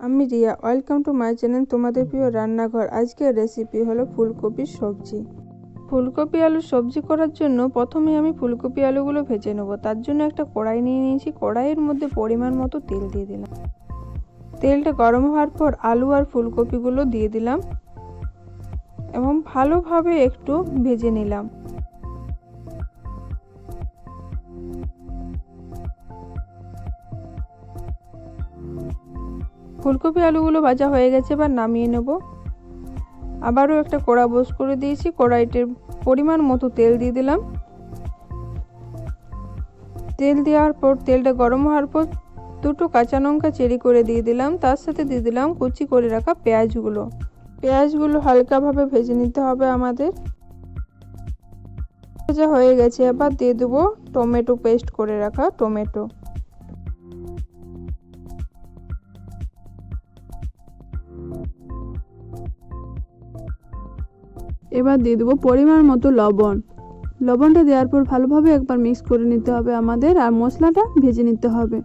আমি Riya, welcome to my channel তোমাদের প্রিয় রান্নাঘর। আজকের রেসিপি হলো ফুলকপির সবজি। ফুলকপি আলুর সবজি করার জন্য প্রথমে আমি ফুলকপি আলুগুলো ভেজে নেব। তার জন্য একটা কড়াই নিয়ে নিয়েছি। কড়াইয়ের মধ্যে পরিমাণ মতো তেল দিয়ে দিলাম। তেলটা গরম হওয়ার পর আলু আর ফুলকপিগুলো দিয়ে দিলাম এবং ভালোভাবে একটু ভেজে নিলাম। ফুলকপি আলুগুলো ভাজা হয়ে গেছে, এবার নামিয়ে নেব। আবারও একটা কড়া বস করে দিয়েছি। কড়াইতে পরিমাণ মতো তেল দিয়ে দিলাম। তেল দেওয়ার পর তেলটা গরম হওয়ার পর দুটো কাঁচা লঙ্কা চেরি করে দিয়ে দিলাম। তার সাথে দিয়ে দিলাম কুচি করে রাখা পেঁয়াজগুলো হালকাভাবে ভেজে নিতে হবে আমাদের। ভাজা হয়ে গেছে, এবার দিয়ে দেবো টমেটো পেস্ট করে রাখা টমেটো। এবার দিয়ে দেবো পরিমাণ মতো লবণ। লবণটা দেওয়ার পর ভালোভাবে একবার মিক্স করে নিতে হবে আমাদের, আর মশলাটা ভেজে নিতে হবে।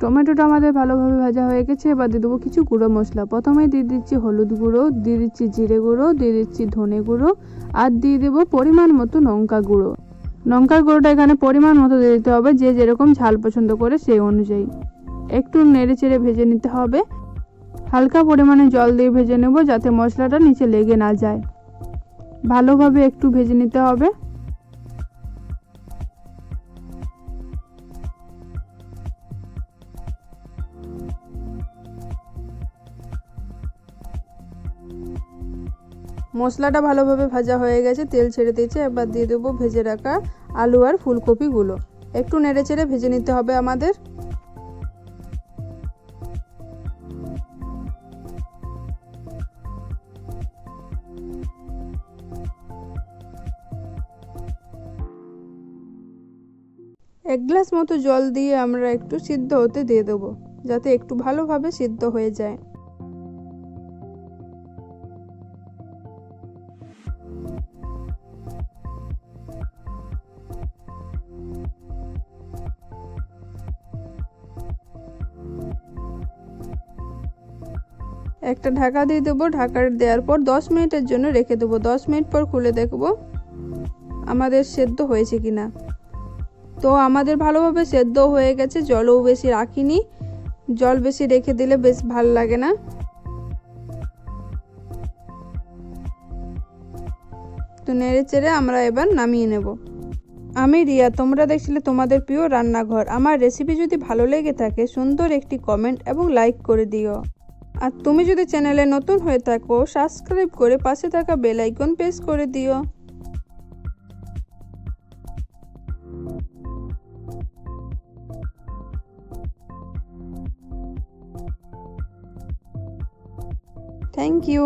টমেটোটা আমাদের ভালোভাবে ভাজা হয়ে গেছে। এবার দিয়ে দেবো কিছু গুঁড়ো মশলা। প্রথমেই দিয়ে দিচ্ছি হলুদ গুঁড়ো, দিয়ে দিচ্ছি জিরে গুঁড়ো, দিয়ে দিচ্ছি ধনে গুঁড়ো, আর দিয়ে দেবো পরিমাণ মতো লঙ্কা গুঁড়ো। লঙ্কার গুঁড়োটা এখানে পরিমাণ মতো দিয়ে দিতে হবে, যে যেরকম ঝাল পছন্দ করে সেই অনুযায়ী। একটু নেড়ে চেড়ে ভেজে নিতে হবে। হালকা পরিমাণে জল দিয়ে ভেজে নেব, যাতে মশলাটা নিচে লেগে না যায়। ভালোভাবে একটু ভেজে নিতে হবে। মশলাটা ভালোভাবে ভাজা হয়ে গেছে, তেল ছেড়ে দিয়েছে। এবার দিয়ে দেবো ভেজে রাখা আলু আর ফুলকপিগুলো। একটু নেড়ে চেড়ে ভেজে নিতে হবে আমাদের। এক গ্লাস মতো জল দিয়ে আমরা একটু সিদ্ধ হতে দিয়ে দেবো, যাতে একটু ভালোভাবে সিদ্ধ হয়ে যায়। একটা ঢাকা দিয়ে দেবো। ঢাকা দেওয়ার পর 10 মিনিটের জন্য রেখে দেবো। 10 মিনিট পর খুলে দেখব আমাদের সেদ্ধ হয়েছে কিনা। তো আমাদের ভালোভাবে সেদ্ধ হয়ে গেছে। জলও বেশি রাখিনি, জল বেশি রেখে দিলে বেশ ভালো লাগে না। তো নেড়ে চেড়ে আমরা এবার নামিয়ে নেব। আমি রিয়া, তোমরা দেখছিলে তোমাদের প্রিয় রান্নাঘর। আমার রেসিপি যদি ভালো লেগে থাকে সুন্দর একটি কমেন্ট এবং লাইক করে দিও। আর তুমি যদি চ্যানেলে নতুন হয়ে থাকো সাবস্ক্রাইব করে পাশে থাকা বেল আইকন প্রেস করে দিও। Thank you.